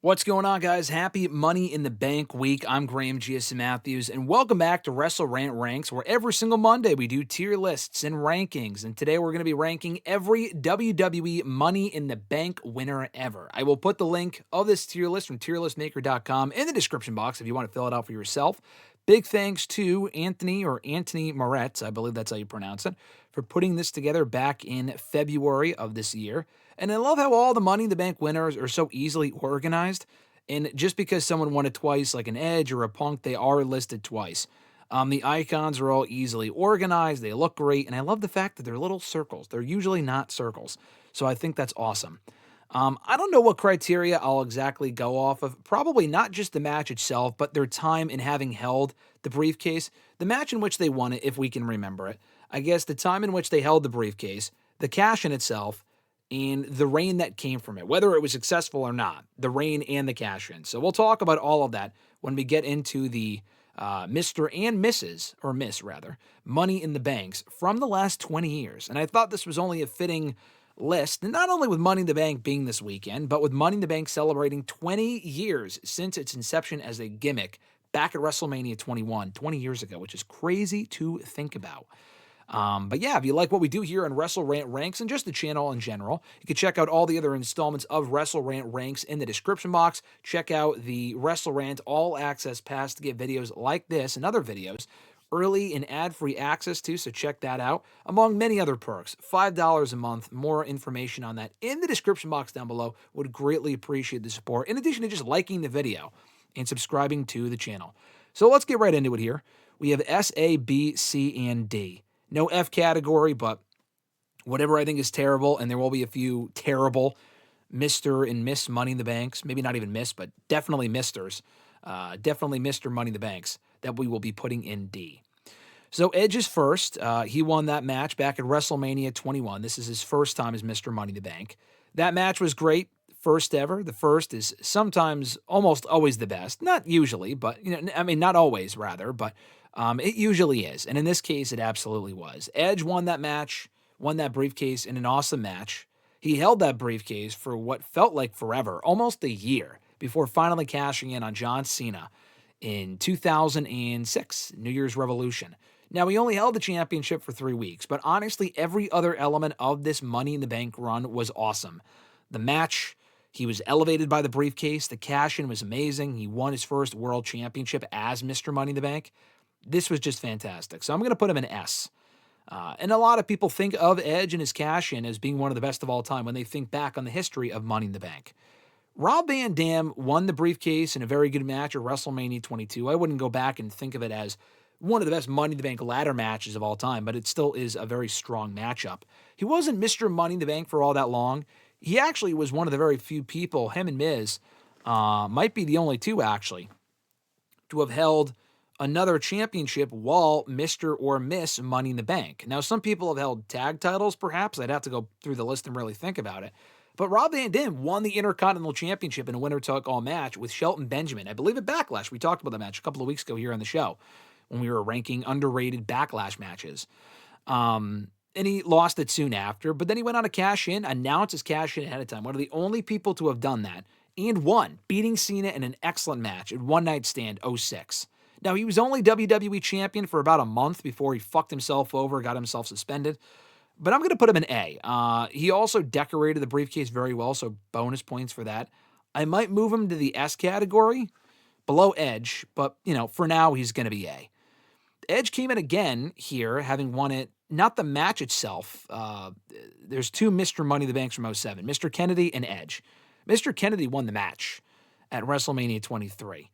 What's going on, guys? Happy Money in the Bank week. I'm Graham G.S. Matthews, and welcome back to WrestleRant Ranks, where every single Monday we do tier lists and rankings. And today we're going to be ranking every WWE Money in the Bank winner ever. I will put the link of this tier list from tierlistmaker.com in the description box if you want to fill it out for yourself. Big thanks to Anthony Moretz, I believe that's how you pronounce it, for putting this together back in February of this year. And I love how all the Money in the Bank winners are so easily organized. And just because someone won it twice, like an Edge or a Punk, they are listed twice. The icons are all easily organized. They look great. And I love the fact that they're little circles. They're usually not circles. So I think that's awesome. I don't know what criteria I'll exactly go off of. Probably not just the match itself, but their time in having held the briefcase. The match in which they won it, if we can remember it. I guess the time in which they held the briefcase, the cash in itself, and the reign that came from it, whether it was successful or not, the reign and the cash in. So we'll talk about all of that when we get into the Mr. and Mrs., or Miss rather, Money in the Banks from the last 20 years. And I thought this was only a fitting list, not only with Money in the Bank being this weekend, but with Money in the Bank celebrating 20 years since its inception as a gimmick back at WrestleMania 21, 20 years ago, which is crazy to think about. But yeah, if you like what we do here on WrestleRant Ranks and just the channel in general, you can check out all the other installments of WrestleRant Ranks in the description box. Check out the WrestleRant All Access Pass to get videos like this and other videos early and ad-free access to, so check that out, among many other perks. $5 a month. More information on that in the description box down below. Would greatly appreciate the support, in addition to just liking the video and subscribing to the channel. So let's get right into it here. We have S, A, B, C, and D. No F category, but whatever I think is terrible, and there will be a few terrible Mr. and Miss Money in the Banks, maybe not even Miss, but definitely Misters, definitely Mr. Money in the Banks, that we will be putting in D. So Edge is first. He won that match back at WrestleMania 21. This is his first time as Mr. Money in the Bank. That match was great. First ever. The first is sometimes almost always the best. Not usually, but, not always, rather, but it usually is. And in this case, it absolutely was. Edge won that match, won that briefcase in an awesome match. He held that briefcase for what felt like forever, almost a year, before finally cashing in on John Cena in 2006, New Year's Revolution. Now, he only held the championship for 3 weeks, but honestly, every other element of this Money in the Bank run was awesome. The match, he was elevated by the briefcase. The cash-in was amazing. He won his first world championship as Mr. Money in the Bank. This was just fantastic. So I'm going to put him in S. And a lot of people think of Edge and his cash-in as being one of the best of all time when they think back on the history of Money in the Bank. Rob Van Dam won the briefcase in a very good match at WrestleMania 22. I wouldn't go back and think of it as one of the best Money in the Bank ladder matches of all time, but it still is a very strong matchup. He wasn't Mr. Money in the Bank for all that long. He actually was one of the very few people, him and Miz, might be the only two actually, to have held another championship while Mr. or Miss Money in the Bank. Now, some people have held tag titles, perhaps. I'd have to go through the list and really think about it. But Rob Van Dam won the Intercontinental Championship in a winner-take-all match with Shelton Benjamin. I believe at Backlash. We talked about the match a couple of weeks ago here on the show when we were ranking underrated Backlash matches. And he lost it soon after, but then he went on a cash-in, announced his cash-in ahead of time. One of the only people to have done that, and won, beating Cena in an excellent match at One Night Stand 06. Now, he was only WWE champion for about a month before he fucked himself over, got himself suspended. But I'm going to put him in A. He also decorated the briefcase very well, so bonus points for that. I might move him to the S category, below Edge, but, for now, he's going to be A. Edge came in again here, having won it, not the match itself. There's two Mr. Money in the Banks from 07, Mr. Kennedy and Edge. Mr. Kennedy won the match at WrestleMania 23.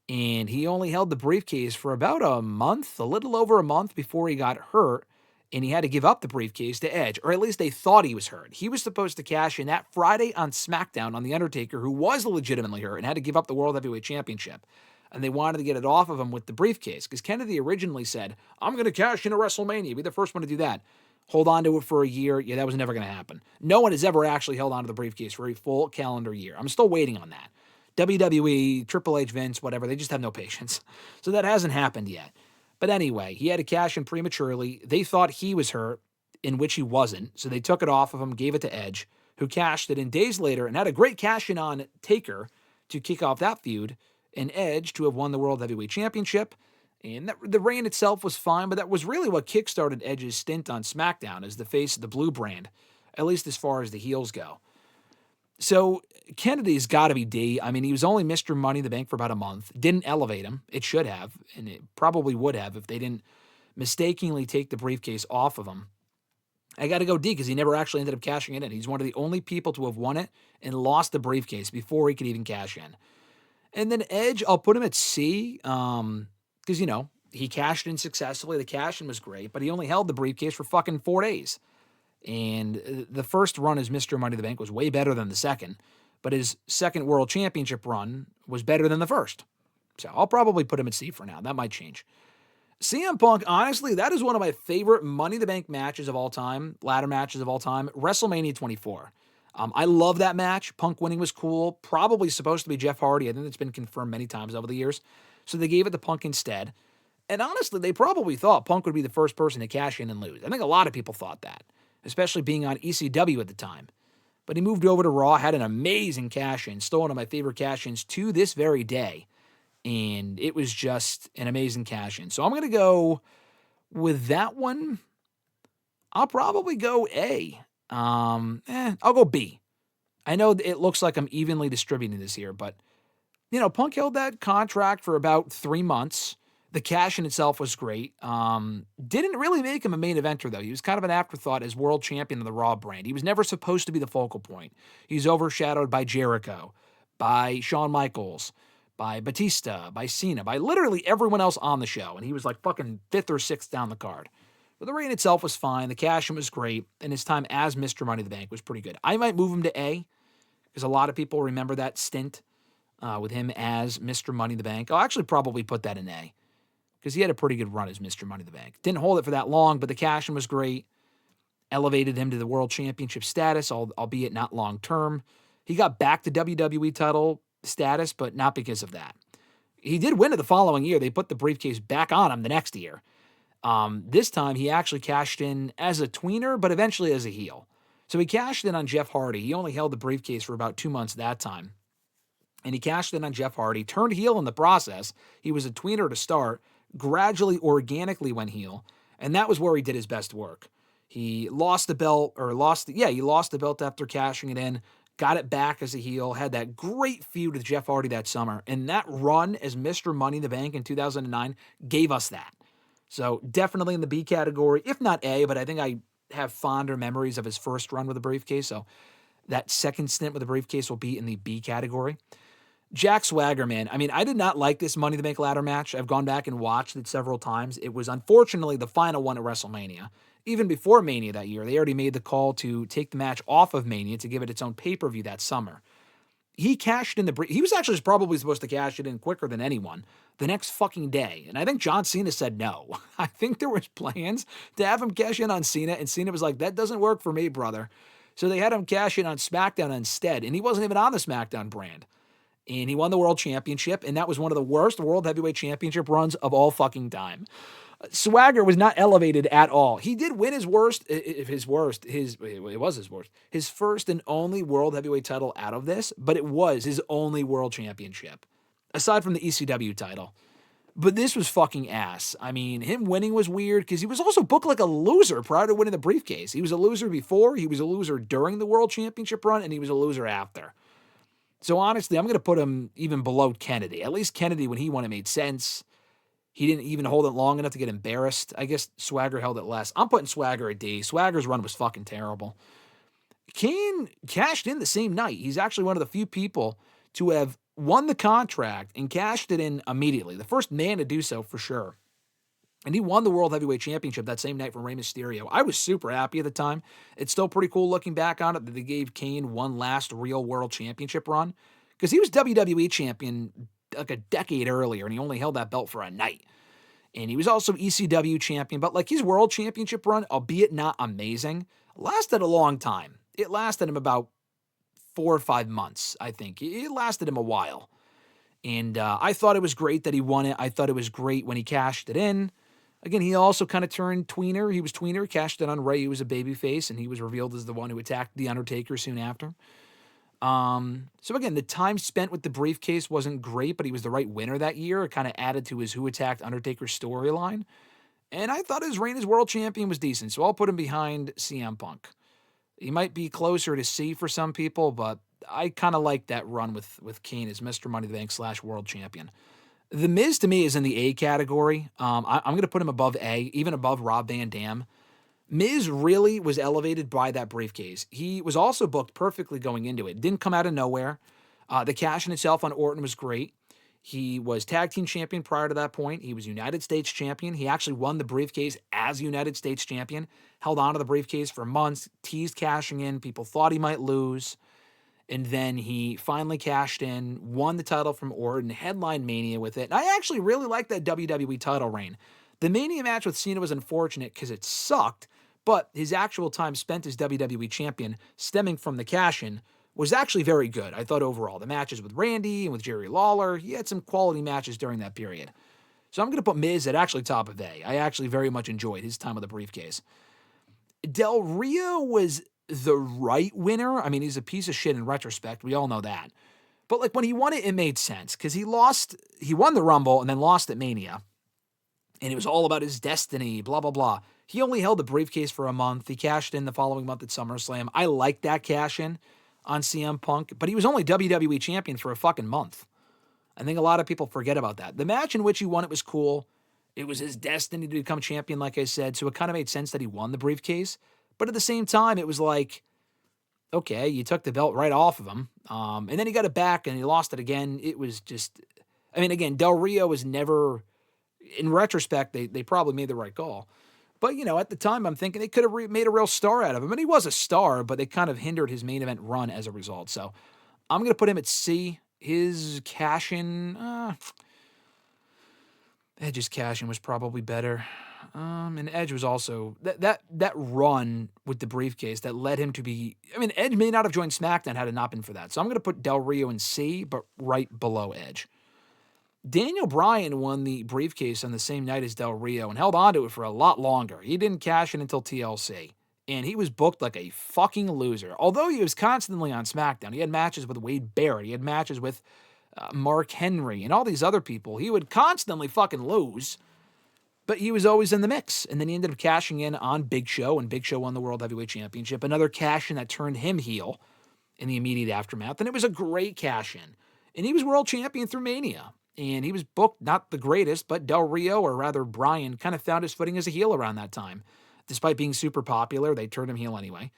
And he only held the briefcase for about a month, a little over a month before he got hurt, and he had to give up the briefcase to Edge, or at least they thought he was hurt. He was supposed to cash in that Friday on SmackDown on The Undertaker, who was legitimately hurt and had to give up the World Heavyweight Championship. And they wanted to get it off of him with the briefcase, because Kennedy originally said, I'm going to cash in a WrestleMania, be the first one to do that. Hold on to it for a year. Yeah, that was never going to happen. No one has ever actually held on to the briefcase for a full calendar year. I'm still waiting on that. WWE, Triple H, Vince, whatever, they just have no patience. So that hasn't happened yet. But anyway, he had to cash in prematurely. They thought he was hurt, in which he wasn't. So they took it off of him, gave it to Edge, who cashed it in days later and had a great cash in on Taker to kick off that feud, and Edge to have won the World Heavyweight Championship. And the reign itself was fine, but that was really what kickstarted Edge's stint on SmackDown as the face of the blue brand, at least as far as the heels go. So Kennedy's got to be D. I mean, he was only Mr. Money in the Bank for about a month. Didn't elevate him. It should have, and it probably would have if they didn't mistakenly take the briefcase off of him. I got to go D because he never actually ended up cashing it in. He's one of the only people to have won it and lost the briefcase before he could even cash in. And then Edge, I'll put him at C because, he cashed in successfully. The cash-in was great, but he only held the briefcase for fucking 4 days. And the first run as Mr. Money in the Bank was way better than the second, but his second World Championship run was better than the first. So I'll probably put him at C for now. That might change. CM Punk, honestly, that is one of my favorite Money in the Bank matches of all time, ladder matches of all time, WrestleMania 24. I love that match. Punk winning was cool. Probably supposed to be Jeff Hardy. I think it's been confirmed many times over the years. So they gave it to Punk instead. And honestly, they probably thought Punk would be the first person to cash in and lose. I think a lot of people thought that, especially being on ECW at the time. But he moved over to Raw, had an amazing cash-in, still one of my favorite cash-ins to this very day. And it was just an amazing cash-in. So I'm going to go with that one. I'll probably go A. I'll go B. I know it looks like I'm evenly distributing this here, but, Punk held that contract for about 3 months. The cash-in itself was great. Didn't really make him a main eventer, though. He was kind of an afterthought as world champion of the Raw brand. He was never supposed to be the focal point. He's overshadowed by Jericho, by Shawn Michaels, by Batista, by Cena, by literally everyone else on the show. And he was like fucking 5th or 6th down the card. But the reign itself was fine. The cash-in was great. And his time as Mr. Money in the Bank was pretty good. I might move him to A, because a lot of people remember that stint with him as Mr. Money in the Bank. I'll actually probably put that in A, because he had a pretty good run as Mr. Money in the Bank. Didn't hold it for that long, but the cash-in was great. Elevated him to the World Championship status, albeit not long-term. He got back to WWE title status, but not because of that. He did win it the following year. They put the briefcase back on him the next year. This time, he actually cashed in as a tweener, but eventually as a heel. So he cashed in on Jeff Hardy. He only held the briefcase for about 2 months that time. And he cashed in on Jeff Hardy, turned heel in the process. He was a tweener to start, gradually, organically went heel, and that was where he did his best work. He lost the belt, he lost the belt after cashing it in, got it back as a heel, had that great feud with Jeff Hardy that summer, and that run as Mr. Money in the Bank in 2009 gave us that. So definitely in the B category, if not A, but I think I have fonder memories of his first run with a briefcase, so that second stint with a briefcase will be in the B category. Jack Swagger, man. I mean, I did not like this Money in the Bank ladder match. I've gone back and watched it several times. It was unfortunately the final one at WrestleMania. Even before Mania that year, they already made the call to take the match off of Mania to give it its own pay-per-view that summer. He cashed in he was actually probably supposed to cash it in quicker than anyone the next fucking day. And I think John Cena said no. I think there was plans to have him cash in on Cena, and Cena was like, that doesn't work for me, brother. So they had him cash in on SmackDown instead, and he wasn't even on the SmackDown brand. And he won the World Championship, and that was one of the worst World Heavyweight Championship runs of all fucking time. Swagger was not elevated at all. He did win his first and only World Heavyweight title out of this, but it was his only World Championship, aside from the ECW title. But this was fucking ass. I mean, him winning was weird because he was also booked like a loser prior to winning the briefcase. He was a loser before, he was a loser during the World Championship run, and he was a loser after. So honestly, I'm going to put him even below Kennedy. At least Kennedy, when he won, it made sense. He didn't even hold it long enough to get embarrassed. I guess Swagger held it less. I'm putting Swagger at D. Swagger's run was fucking terrible. Kane cashed in the same night. He's actually one of the few people to have won the contract and cashed it in immediately. The first man to do so for sure. And he won the World Heavyweight Championship that same night from Rey Mysterio. I was super happy at the time. It's still pretty cool looking back on it that they gave Kane one last real World Championship run, because he was WWE champion like a decade earlier, and he only held that belt for a night. And he was also ECW champion, but like his World Championship run, albeit not amazing, lasted a long time. It lasted him about 4 or 5 months, I think. It lasted him a while. And I thought it was great that he won it. I thought it was great when he cashed it in. Again, he also kind of turned tweener. He was tweener, cashed it on Rey, who was a babyface, and he was revealed as the one who attacked The Undertaker soon after. So again, the time spent with the briefcase wasn't great, but he was the right winner that year. It kind of added to his Who Attacked Undertaker storyline. And I thought his reign as world champion was decent, so I'll put him behind CM Punk. He might be closer to C for some people, but I kind of like that run with Kane as Mr. Money in the Bank / world champion. The Miz, to me, is in the A category. I'm going to put him above A, even above Rob Van Dam. Miz really was elevated by that briefcase. He was also booked perfectly going into it. Didn't come out of nowhere. The cash in itself on Orton was great. He was tag team champion prior to that point. He was United States champion. He actually won the briefcase as United States champion. Held on to the briefcase for months, teased cashing in. People thought he might lose. And then he finally cashed in, won the title from Orton, headlined Mania with it. And I actually really liked that WWE title reign. The Mania match with Cena was unfortunate because it sucked, but his actual time spent as WWE champion, stemming from the cash-in, was actually very good, I thought, overall. The matches with Randy and with Jerry Lawler, he had some quality matches during that period. So I'm going to put Miz at actually top of A. I actually very much enjoyed his time with the briefcase. Del Rio was the right winner. I mean, he's a piece of shit in retrospect. We all know that. But like when he won it, it made sense because he won the Rumble and then lost at Mania. And it was all about his destiny, blah, blah, blah. He only held the briefcase for a month. He cashed in the following month at SummerSlam. I liked that cash in on CM Punk, but he was only WWE champion for a fucking month. I think a lot of people forget about that. The match in which he won it was cool. It was his destiny to become champion, like I said, so it kind of made sense that he won the briefcase. But at the same time, it was like, okay, you took the belt right off of him, and then he got it back and he lost it again. It was just, I mean, again, Del Rio was never, in retrospect, they probably made the right call. But, you know, at the time, I'm thinking they could have made a real star out of him. And he was a star, but they kind of hindered his main event run as a result. So I'm going to put him at C. His cash-in, Edge's cash-in was probably better. And Edge was also, that run with the briefcase that led him to be, I mean, Edge may not have joined SmackDown had it not been for that. So I'm going to put Del Rio in C, but right below Edge. Daniel Bryan won the briefcase on the same night as Del Rio and held on to it for a lot longer. He didn't cash in until TLC. And he was booked like a fucking loser. Although he was constantly on SmackDown. He had matches with Wade Barrett. He had matches with Mark Henry and all these other people. He would constantly fucking lose. But he was always in the mix. And then he ended up cashing in on Big Show. And Big Show won the World Heavyweight Championship. Another cash-in that turned him heel in the immediate aftermath. And it was a great cash-in. And he was world champion through Mania. And he was booked, not the greatest, but Del Rio, or rather Bryan, kind of found his footing as a heel around that time. Despite being super popular, they turned him heel anyway.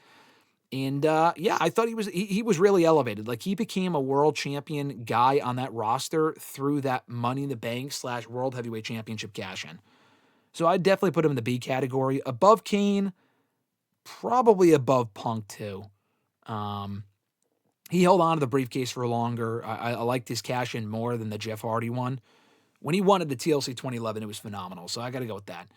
And yeah, I thought he was really elevated. Like, he became a world champion guy on that roster through that Money in the Bank / World Heavyweight Championship cash-in. So I'd definitely put him in the B category. Above Kane, probably above Punk too. He held on to the briefcase for longer. I liked his cash-in more than the Jeff Hardy one. When he won at the TLC 2011, it was phenomenal, so I got to go with that.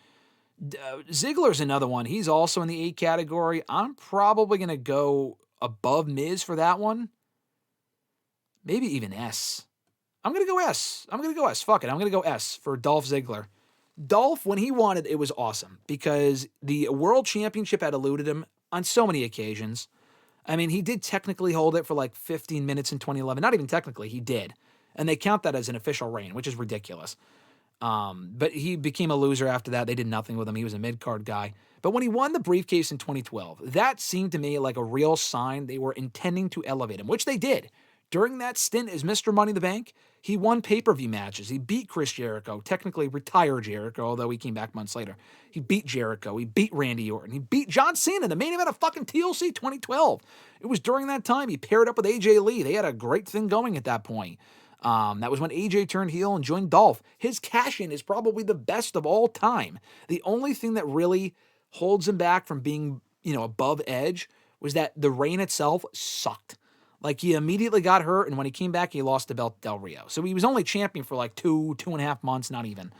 Ziggler's another one. He's also in the A category. I'm probably going to go above Miz for that one. Maybe even S. I'm going to go S. Fuck it. I'm going to go S for Dolph Ziggler. Dolph, when he won it, it was awesome because the World Championship had eluded him on so many occasions. I mean, he did technically hold it for like 15 minutes in 2011. Not even technically, he did. And they count that as an official reign, which is ridiculous. But he became a loser after that. They did nothing with him. He was a mid-card guy. But when he won the briefcase in 2012, that seemed to me like a real sign they were intending to elevate him, which they did. During that stint as Mr. Money in the Bank, he won pay-per-view matches. He beat Chris Jericho, technically retired Jericho, although he came back months later. He beat Jericho. He beat Randy Orton. He beat John Cena in the main event of fucking TLC 2012. It was during that time he paired up with AJ Lee. They had a great thing going at that point. That was when AJ turned heel and joined Dolph. His cash-in is probably the best of all time. The only thing that really holds him back from being, above Edge was that the reign itself sucked. Like, he immediately got hurt, and when he came back, he lost the belt to Del Rio. So he was only champion for like 2.5 months, not even.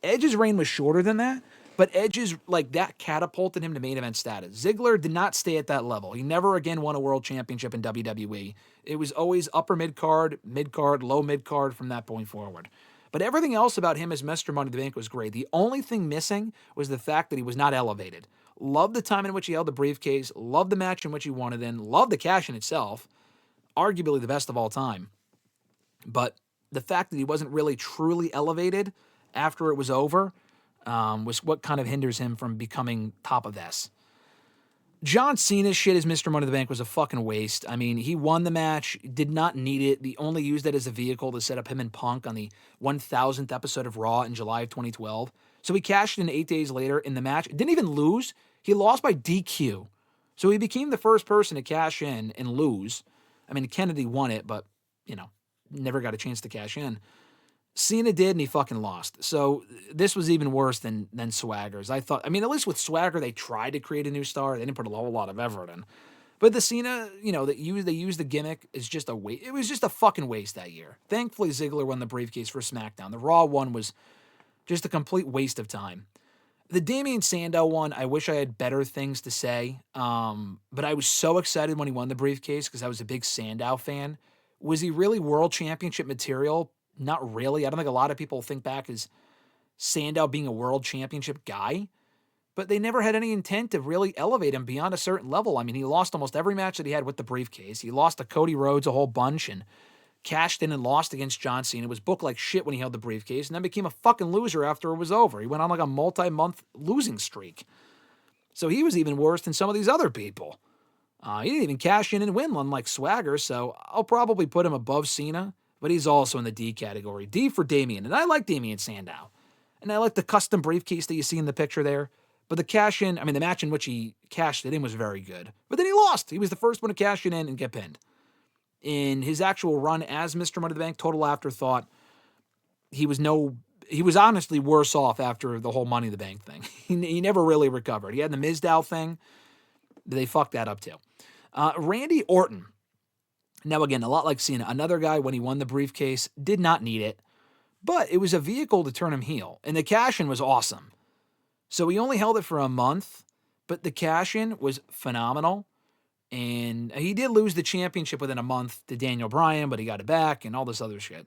Edge's reign was shorter than that, but Edge's, that catapulted him to main event status. Ziggler did not stay at that level. He never again won a world championship in WWE. It was always upper mid-card, low mid-card from that point forward. But everything else about him as Mr. Money in the Bank was great. The only thing missing was the fact that he was not elevated. Loved the time in which he held the briefcase, loved the match in which he won it in, loved the cash in itself. arguably the best of all time. But the fact that he wasn't really truly elevated after it was over was what kind of hinders him from becoming top of this. John Cena's shit as Mr. Money in the Bank was a fucking waste. I mean, he won the match, did not need it. They only used it as a vehicle to set up him and Punk on the 1000th episode of Raw in July of 2012. So he cashed in 8 days later in the match. Didn't even lose. He lost by DQ. So he became the first person to cash in and lose. I mean, Kennedy won it, but, never got a chance to cash in. Cena did, and he fucking lost. So this was even worse than Swagger's. I thought, at least with Swagger, they tried to create a new star. They didn't put a whole lot of effort in. But the Cena, they used the gimmick is just a waste. It was just a fucking waste that year. Thankfully, Ziggler won the briefcase for SmackDown. The Raw one was just a complete waste of time. The Damien Sandow one, I wish I had better things to say. But I was so excited when he won the briefcase because I was a big Sandow fan. Was he really world championship material? Not really. I don't think a lot of people think back as Sandow being a world championship guy, but they never had any intent to really elevate him beyond a certain level. I mean, he lost almost every match that he had with the briefcase. He lost to Cody Rhodes a whole bunch and cashed in and lost against John Cena. Was booked like shit when he held the briefcase and then became a fucking loser after it was over. He went on like a multi-month losing streak. So he was even worse than some of these other people. He didn't even cash in and win, unlike Swagger, so I'll probably put him above Cena. But he's also in the D category. D for Damien. And I like Damien Sandow. And I like the custom briefcase that you see in the picture there. But the match in which he cashed it in was very good. But then he lost. He was the first one to cash it in and get pinned. In his actual run as Mr. Money in the Bank, total afterthought, he was honestly worse off after the whole Money in the Bank thing. He never really recovered. He had the Mizdow thing. They fucked that up too. Randy Orton. Now, again, a lot like Cena, another guy, when he won the briefcase, did not need it, but it was a vehicle to turn him heel, and the cash-in was awesome. So he only held it for a month, but the cash-in was phenomenal, and he did lose the championship within a month to Daniel Bryan, but he got it back and all this other shit.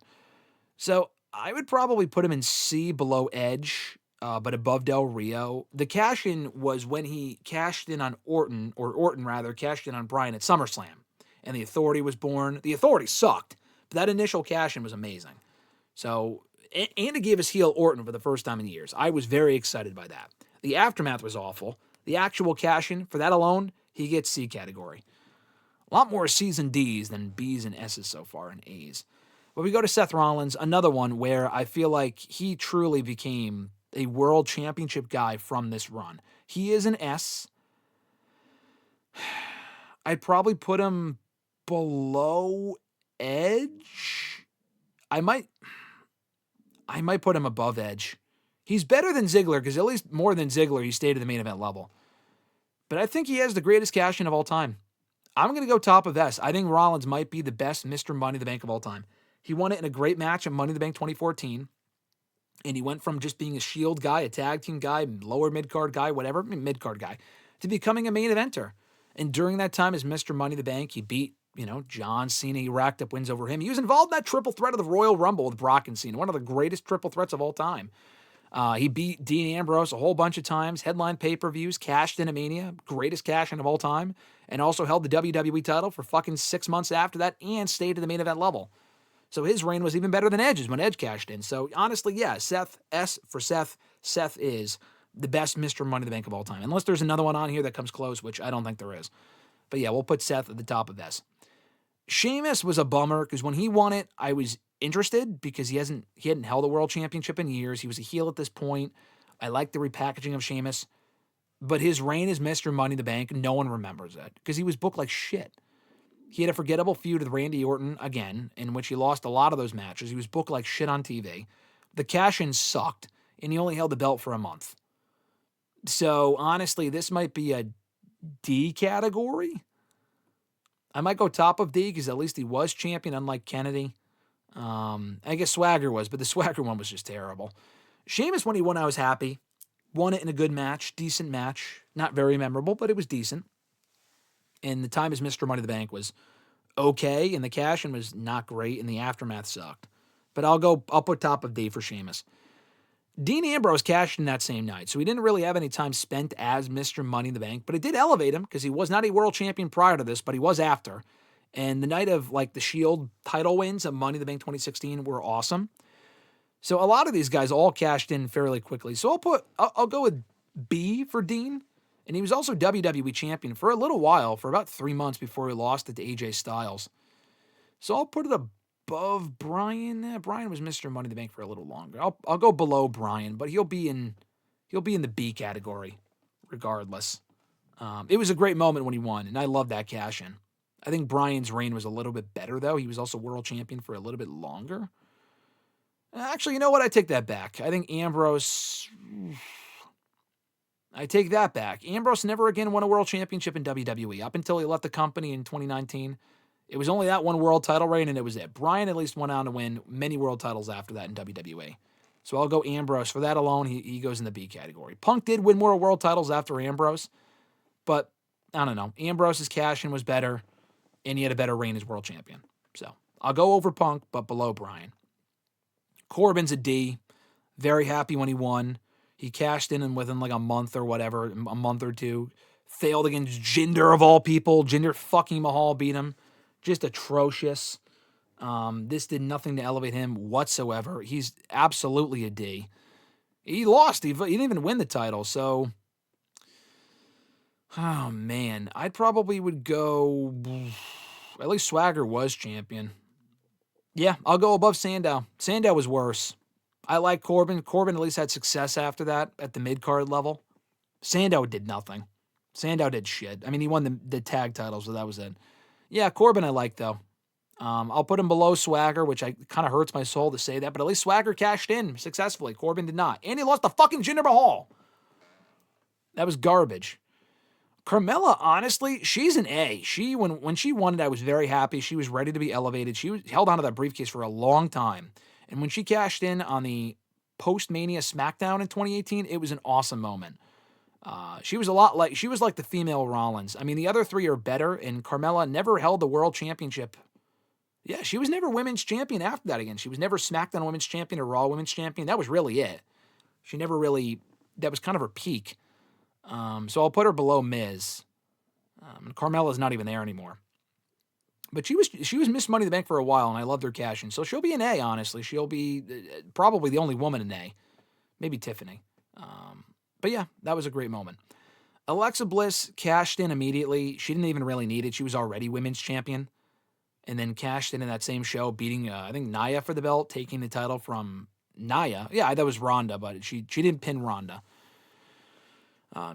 So I would probably put him in C below Edge, but above Del Rio. The cash-in was when he cashed in on Orton, or Orton, rather, cashed in on Bryan at SummerSlam. And the Authority was born. The Authority sucked, but that initial cash-in was amazing. So, and it gave us heel Orton for the first time in years. I was very excited by that. The aftermath was awful. The actual cash-in, for that alone, he gets C category. A lot more C's and D's than B's and S's so far, and A's. But we go to Seth Rollins, another one where I feel like he truly became a world championship guy from this run. He is an S. I'd probably put him below Edge. I might put him above Edge. He's better than Ziggler because at least more than Ziggler, he stayed at the main event level. But I think he has the greatest cash-in of all time. I'm going to go top of S. I think Rollins might be the best Mr. Money in the Bank of all time. He won it in a great match at Money in the Bank 2014. And he went from just being a Shield guy, a tag team guy, lower mid-card guy, whatever, mid-card guy, to becoming a main eventer. And during that time as Mr. Money in the Bank, he beat, John Cena. He racked up wins over him. He was involved in that triple threat of the Royal Rumble with Brock and Cena, one of the greatest triple threats of all time. He beat Dean Ambrose a whole bunch of times, headline pay-per-views, cashed in at Mania, greatest cash-in of all time, and also held the WWE title for fucking 6 months after that and stayed at the main event level. So his reign was even better than Edge's when Edge cashed in. So honestly, yeah, Seth, S for Seth. Seth is the best Mr. Money in the Bank of all time. Unless there's another one on here that comes close, which I don't think there is. But yeah, we'll put Seth at the top of S. Sheamus was a bummer because when he won it, I was interested because he hadn't held a world championship in years. He was a heel at this point. I like the repackaging of Sheamus. But his reign as Mr. Money in the Bank, no one remembers it because he was booked like shit. He had a forgettable feud with Randy Orton again, in which he lost a lot of those matches. He was booked like shit on TV. The cash-in sucked, and he only held the belt for a month. So honestly, this might be a D category. I might go top of D because at least he was champion, unlike Kennedy. I guess Swagger was, but the Swagger one was just terrible. Sheamus, when he won, I was happy. Won it in a good match, decent match. Not very memorable, but it was decent. And the time as Mr. Money in the Bank was okay, and the cash-in was not great, and the aftermath sucked. But I'll put top of D for Sheamus. Dean Ambrose cashed in that same night, so he didn't really have any time spent as Mr. Money in the Bank, but it did elevate him because he was not a world champion prior to this, but he was after. And the night of like the Shield title wins of Money in the Bank 2016 were awesome. So a lot of these guys all cashed in fairly quickly. So I'll go with B for Dean. And he was also WWE champion for a little while, for about 3 months before he lost it to AJ Styles. So I'll put it above Brian. Brian was Mr. Money in the Bank for a little longer. I'll go below Brian, but he'll be in the B category, regardless. It was a great moment when he won, and I love that cash in. I think Brian's reign was a little bit better, though. He was also world champion for a little bit longer. Actually, you know what? I take that back. I think Ambrose. I take that back. Ambrose never again won a world championship in WWE up until he left the company in 2019. It was only that one world title reign, and it was it. Brian at least went on to win many world titles after that in WWE. So I'll go Ambrose. For that alone, he goes in the B category. Punk did win more world titles after Ambrose, but I don't know. Ambrose's cash-in was better, and he had a better reign as world champion. So I'll go over Punk, but below Brian. Corbin's a D. Very happy when he won. He cashed in and within like a month or whatever, a month or two. Failed against Jinder of all people. Jinder fucking Mahal beat him. Just atrocious. This did nothing to elevate him whatsoever. He's absolutely a D. He lost. He didn't even win the title. So, oh man, I probably would go. At least Swagger was champion. Yeah, I'll go above Sandow. Sandow was worse. I like Corbin. Corbin at least had success after that at the mid-card level. Sandow did nothing. Sandow did shit. I mean, he won the tag titles, so that was it. Yeah, Corbin I like, though. I'll put him below Swagger, which kind of hurts my soul to say that, but at least Swagger cashed in successfully. Corbin did not. And he lost to fucking Jinder Mahal. That was garbage. Carmella, honestly, she's an A. When she won it, I was very happy. She was ready to be elevated. She held onto that briefcase for a long time. And when she cashed in on the post-Mania SmackDown in 2018, it was an awesome moment. She was like the female Rollins. I mean, the other three are better, and Carmella never held the world championship. Yeah, she was never women's champion after that again. She was never SmackDown women's champion or Raw women's champion. That was really it. She never really, that was kind of her peak. So I'll put her below Miz. And Carmella's not even there anymore. But she was Miss Money in the Bank for a while, and I loved her cash-in. So she'll be an A, honestly. She'll be probably the only woman in A. Maybe Tiffany. But yeah, that was a great moment. Alexa Bliss cashed in immediately. She didn't even really need it. She was already women's champion. And then cashed in that same show, beating, I think, Nia for the belt, taking the title from Nia. Yeah, that was Ronda, but she didn't pin Ronda.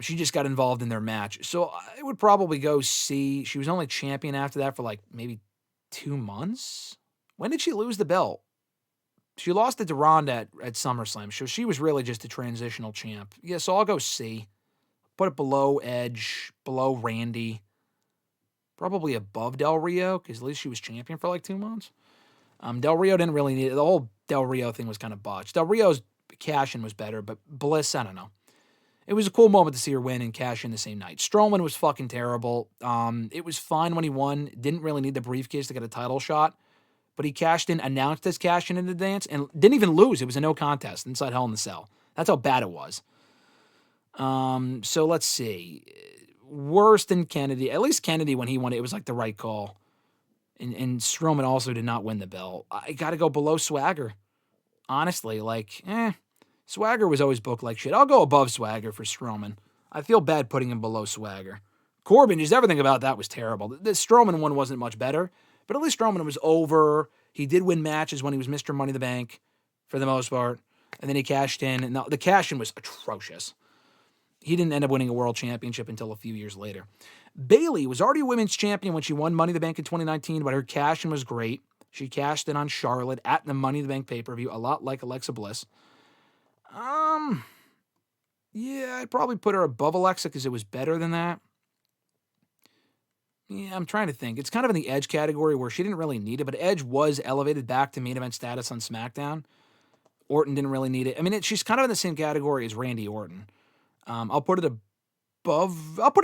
She just got involved in their match. So I would probably go C. She was only champion after that for like maybe 2 months. When did she lose the belt? She lost it to Ronda at SummerSlam. So she was really just a transitional champ. Yeah, so I'll go C. Put it below Edge, below Randy. Probably above Del Rio, because at least she was champion for like 2 months. Del Rio didn't really need it. The whole Del Rio thing was kind of botched. Del Rio's cash-in was better, but Bliss, I don't know. It was a cool moment to see her win and cash in the same night. Strowman was fucking terrible. It was fine when he won. Didn't really need the briefcase to get a title shot. But he cashed in, announced his cash in the dance, and didn't even lose. It was a no contest inside Hell in the Cell. That's how bad it was. So let's see. Worse than Kennedy. At least Kennedy, when he won it, was like the right call. And Strowman also did not win the belt. I got to go below Swagger. Honestly, Swagger was always booked like shit. I'll go above Swagger for Strowman. I feel bad putting him below Swagger. Corbin, just everything about that was terrible. The Strowman one wasn't much better, but at least Strowman was over. He did win matches when he was Mr. Money in the Bank, for the most part. And then he cashed in, and the cash-in was atrocious. He didn't end up winning a world championship until a few years later. Bayley was already a women's champion when she won Money in the Bank in 2019, but her cash-in was great. She cashed in on Charlotte at the Money in the Bank pay-per-view, a lot like Alexa Bliss. Yeah, I'd probably put her above Alexa because it was better than that. Yeah, I'm trying to think. It's kind of in the Edge category where she didn't really need it, but Edge was elevated back to main event status on SmackDown. Orton didn't really need it. I mean, she's kind of in the same category as Randy Orton. I'll put it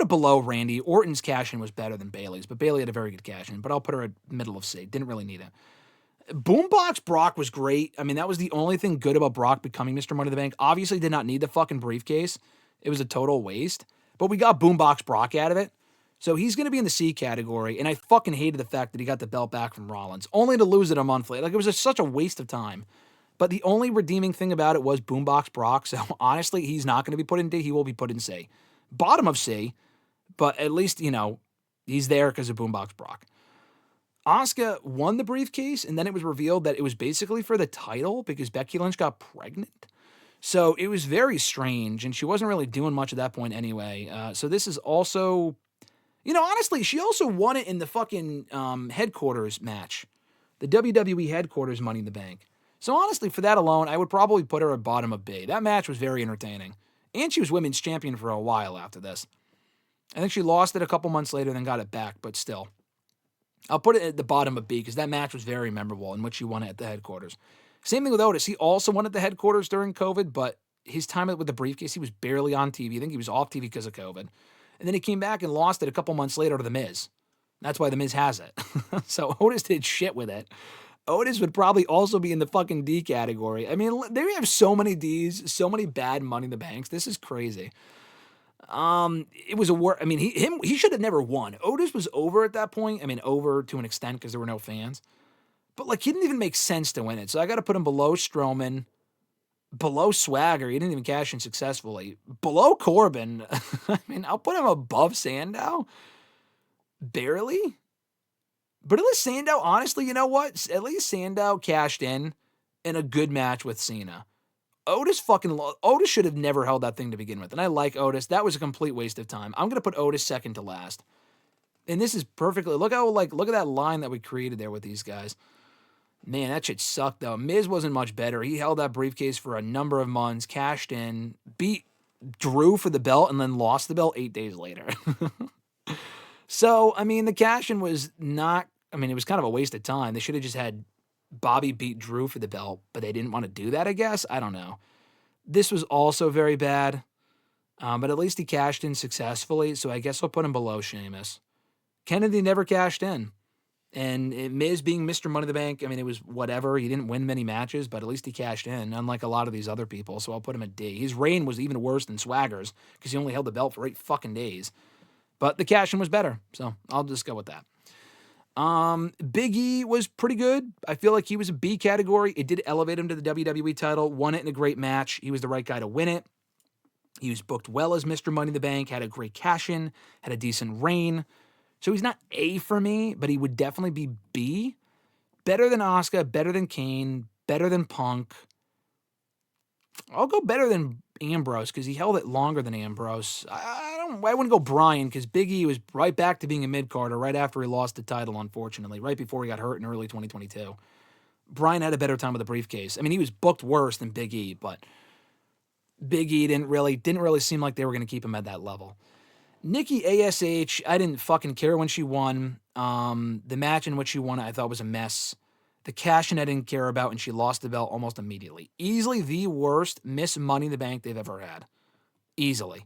below Randy. Orton's cash-in was better than Bayley's, but Bayley had a very good cash-in, but I'll put her at middle of C. Didn't really need it. Boombox Brock was great. I mean, that was the only thing good about Brock becoming Mr. Money in the Bank. Obviously did not need the fucking briefcase. It was a total waste. But we got Boombox Brock out of it. So he's going to be in the C category, and I fucking hated the fact that he got the belt back from Rollins, only to lose it a month later. Like, it was such a waste of time. But the only redeeming thing about it was Boombox Brock, so honestly, he's not going to be put in D. He will be put in C. Bottom of C, but at least, he's there because of Boombox Brock. Asuka won the briefcase, and then it was revealed that it was basically for the title because Becky Lynch got pregnant. So it was very strange, and she wasn't really doing much at that point anyway. So this is also, honestly, she also won it in the fucking headquarters match, the WWE headquarters Money in the Bank. So honestly, for that alone, I would probably put her at bottom of B. That match was very entertaining, and she was women's champion for a while after this. I think she lost it a couple months later, then got it back, but still. I'll put it at the bottom of B because that match was very memorable in which he won it at the headquarters. Same thing with Otis. He also won at the headquarters during COVID, but his time with the briefcase, he was barely on TV. I think he was off TV because of COVID. And then he came back and lost it a couple months later to The Miz. That's why The Miz has it. So Otis did shit with it. Otis would probably also be in the fucking D category. I mean, they have so many Ds, so many bad Money in the Banks. This is crazy. It was he should have never won. Otis was over at that point. I mean, over to an extent because there were no fans. But, he didn't even make sense to win it. So I got to put him below Strowman, below Swagger. He didn't even cash in successfully. Below Corbin. I mean, I'll put him above Sandow. Barely. But at least Sandow, honestly, you know what? At least Sandow cashed in a good match with Cena. Otis should have never held that thing to begin with. And I like Otis. That was a complete waste of time. I'm going to put Otis second to last. And this is perfectly, look at that line that we created there with these guys. Man, that shit sucked, though. Miz wasn't much better. He held that briefcase for a number of months, cashed in, beat Drew for the belt, and then lost the belt 8 days later. So, I mean, the cash-in was not, it was kind of a waste of time. They should have just had Bobby beat Drew for the belt, but they didn't want to do that, I guess. I don't know. This was also very bad, but at least he cashed in successfully, so I guess I'll put him below Sheamus. Kennedy never cashed in. And Miz being Mr. Money in the Bank, it was whatever. He didn't win many matches, but at least he cashed in, unlike a lot of these other people, so I'll put him at D. His reign was even worse than Swagger's because he only held the belt for 8 fucking days. But the cash-in was better, so I'll just go with that. Big E was pretty good. I feel like he was a B category. It did elevate him to the WWE title, won it in a great match. He was the right guy to win it. He was booked well as Mr. Money in the Bank, had a great cash-in, had a decent reign. So he's not A for me, but he would definitely be B. Better than Asuka, better than Kane, better than Punk. I'll go better than Ambrose because he held it longer than Ambrose. I wouldn't go Bryan because Big E was right back to being a mid-carder right after he lost the title, unfortunately, right before he got hurt in early 2022. Bryan had a better time with the briefcase. He was booked worse than Big E, but Big E didn't really seem like they were going to keep him at that level. Nikki ASH, I didn't fucking care when she won. The match in which she won, I thought was a mess. The cash-in I didn't care about, and she lost the belt almost immediately. Easily the worst Miss Money in the Bank they've ever had. Easily.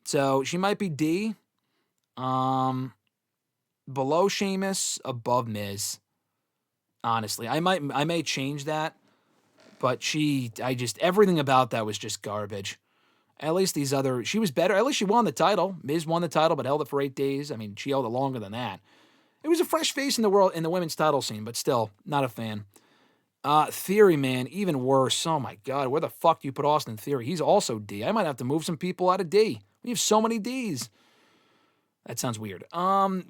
So she might be D. Below Sheamus, above Miz. Honestly, I may change that, but everything about that was just garbage. At least she was better. At least she won the title. Miz won the title, but held it for 8 days. She held it longer than that. It was a fresh face in the world, in the women's title scene, but still, not a fan. Theory, man, even worse. Oh my God, where the fuck do you put Austin Theory? He's also D. I might have to move some people out of D. We have so many Ds. That sounds weird.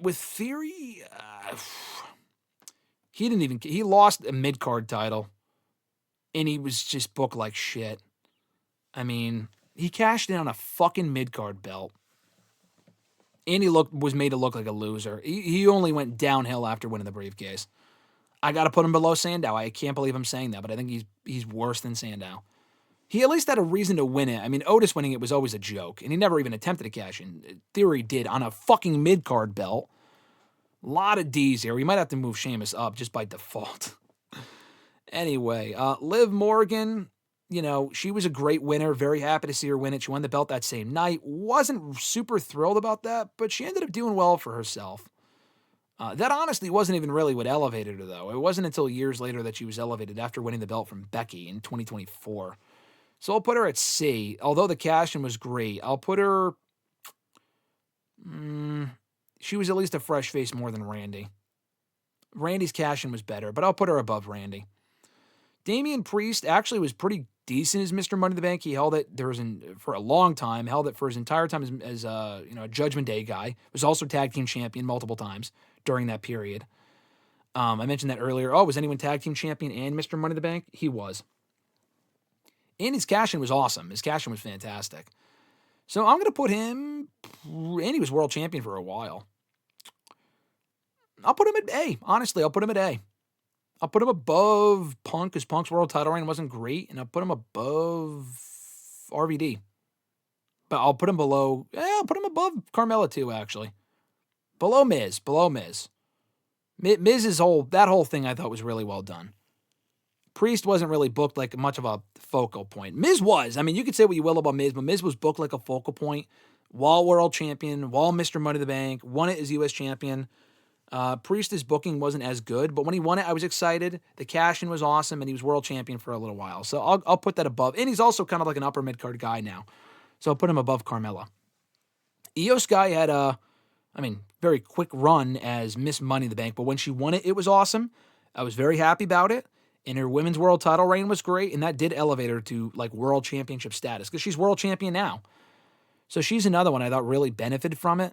With Theory, he lost a mid-card title, and he was just booked like shit. He cashed in on a fucking mid-card belt. And he was made to look like a loser. He only went downhill after winning the briefcase. I got to put him below Sandow. I can't believe I'm saying that, but I think he's worse than Sandow. He at least had a reason to win it. Otis winning it was always a joke, and he never even attempted to cash in. Theory did on a fucking mid-card belt. A lot of D's here. We might have to move Sheamus up just by default. Anyway, Liv Morgan, she was a great winner. Very happy to see her win it. She won the belt that same night. Wasn't super thrilled about that, but she ended up doing well for herself. That honestly wasn't even really what elevated her, though. It wasn't until years later that she was elevated after winning the belt from Becky in 2024. So I'll put her at C. Although the cash-in was great, I'll put her she was at least a fresh face more than Randy. Randy's cash-in was better, but I'll put her above Randy. Damian Priest actually was pretty decent as Mr. Money in the Bank. He held it for a long time, held it for his entire time as a Judgment Day guy. Was also tag team champion multiple times during that period. I mentioned that earlier. Oh, was anyone tag team champion and Mr. Money in the Bank? He was. And his cash-in was awesome. His cash-in was fantastic. So I'm going to put him, and he was world champion for a while. I'll put him at A. Honestly, I'll put him at A. I'll put him above Punk, because Punk's world title reign wasn't great, and I'll put him above RVD. But I'll put him below, I'll put him above Carmella too, actually. Below Miz. Miz's that whole thing I thought was really well done. Priest wasn't really booked like much of a focal point. Miz was. I mean, you could say what you will about Miz, but Miz was booked like a focal point. While world champion, while Mr. Money in the Bank, won it as U.S. champion. Priest's booking wasn't as good, but when he won it, I was excited. The cash-in was awesome, and he was world champion for a little while. So I'll put that above. And he's also kind of like an upper mid-card guy now. So I'll put him above Carmella. Io Sky had very quick run as Miss Money in the Bank, but when she won it, it was awesome. I was very happy about it. And her women's world title reign was great, and that did elevate her to like world championship status because she's world champion now. So she's another one I thought really benefited from it.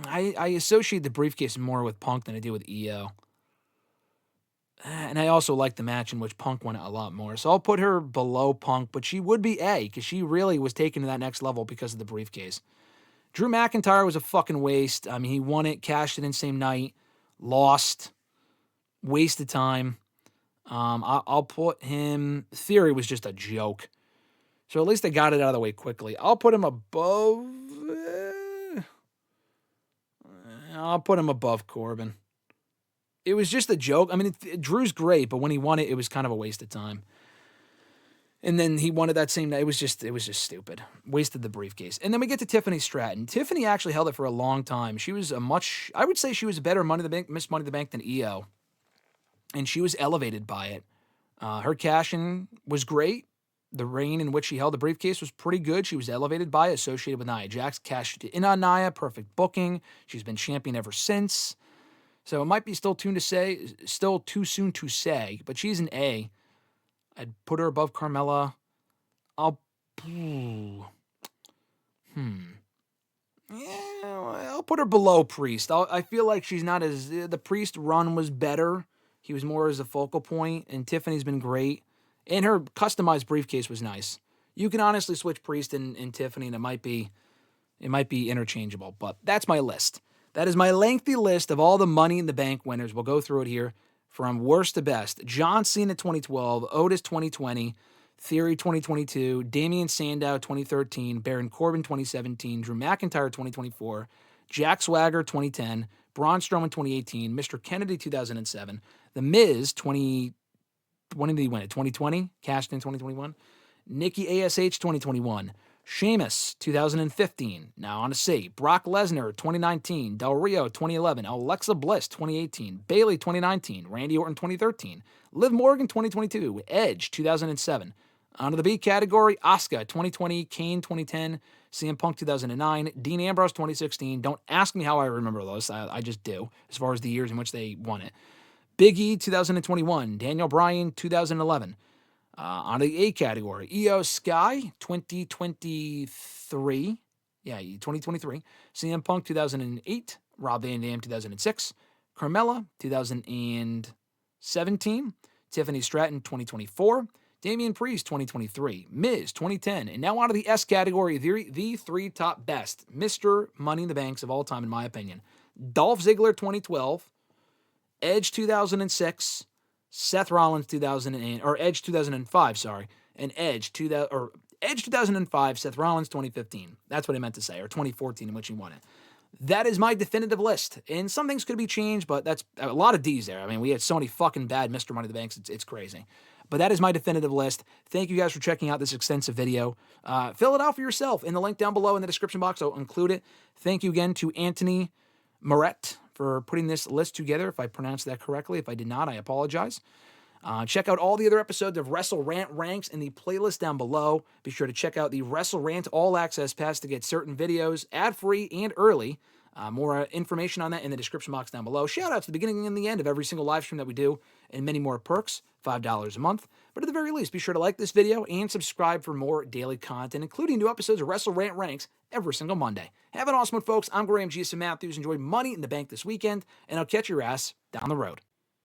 I associate the briefcase more with Punk than I do with EO. And I also like the match in which Punk won it a lot more. So I'll put her below Punk, but she would be A because she really was taken to that next level because of the briefcase. Drew McIntyre was a fucking waste. I mean, he won it, cashed it in same night, lost. Waste of time. I'll put him... Theory was just a joke. So at least I got it out of the way quickly. I'll put him above... I'll put him above Corbin. It was just a joke. I mean, Drew's great, but when he won it, it was kind of a waste of time. And then he won it that same night. It was just stupid. Wasted the briefcase. And then we get to Tiffany Stratton. Tiffany actually held it for a long time. She was I would say she was a better Miss Money in the Bank than EO. And she was elevated by it. Her cash-in was great. The reign in which she held the briefcase was pretty good. She was elevated by it, associated with Nia Jax. Cashed in on Nia, perfect booking. She's been champion ever since. So it might be still too soon to say, but she's an A. I'd put her above Carmella. I'll put her below Priest. I feel like she's not as... The Priest run was better. He was more as a focal point, and Tiffany's been great. And her customized briefcase was nice. You can honestly switch Priest and Tiffany, and it might be interchangeable. But that's my list. That is my lengthy list of all the Money in the Bank winners. We'll go through it here from worst to best. John Cena 2012, Otis 2020, Theory 2022, Damian Sandow 2013, Baron Corbin 2017, Drew McIntyre 2024, Jack Swagger 2010, Braun Strowman 2018, Mr. Kennedy 2007, The Miz 20... When did he win it? 2020? Cashed in 2021. Nikki ASH 2021. Sheamus 2015. Now on to C. Brock Lesnar 2019. Del Rio 2011. Alexa Bliss 2018. Bayley 2019. Randy Orton 2013. Liv Morgan 2022. Edge 2007. On to the B category. Asuka 2020. Kane 2010. CM Punk 2009. Dean Ambrose 2016. Don't ask me how I remember those. I just do, as far as the years in which they won it. Big E 2021, Daniel Bryan 2011. On the A category, Io Sky 2023. Yeah, 2023. CM Punk 2008. Rob Van Dam 2006. Carmella 2017. Tiffany Stratton 2024. Damian Priest 2023. Miz 2010. And now on to the S category, the three top best Mr. Money in the Banks of all time, in my opinion. Dolph Ziggler 2012. Edge 2006, Seth Rollins 2008, or Edge 2005, sorry, and Edge 2005, Seth Rollins 2015. That's what I meant to say, or 2014 in which he won it. That is my definitive list, and some things could be changed, but that's a lot of D's there. I mean, we had so many fucking bad Mr. Money in the Banks, it's crazy. But that is my definitive list. Thank you guys for checking out this extensive video. Fill it out for yourself in the link down below in the description box. I'll include it. Thank you again to Anthony Moret for putting this list together, if I pronounced that correctly. If I did not, I apologize. Check out all the other episodes of WrestleRant Ranks in the playlist down below. Be sure to check out the WrestleRant All Access Pass to get certain videos ad-free and early. More information on that in the description box down below. Shout out to the beginning and the end of every single live stream that we do, and many more perks, $5 a month. But at the very least, be sure to like this video and subscribe for more daily content, including new episodes of WrestleRant Ranks every single Monday. Have an awesome one, folks. I'm GiacoMo. Enjoy Money in the Bank this weekend, and I'll catch your ass down the road.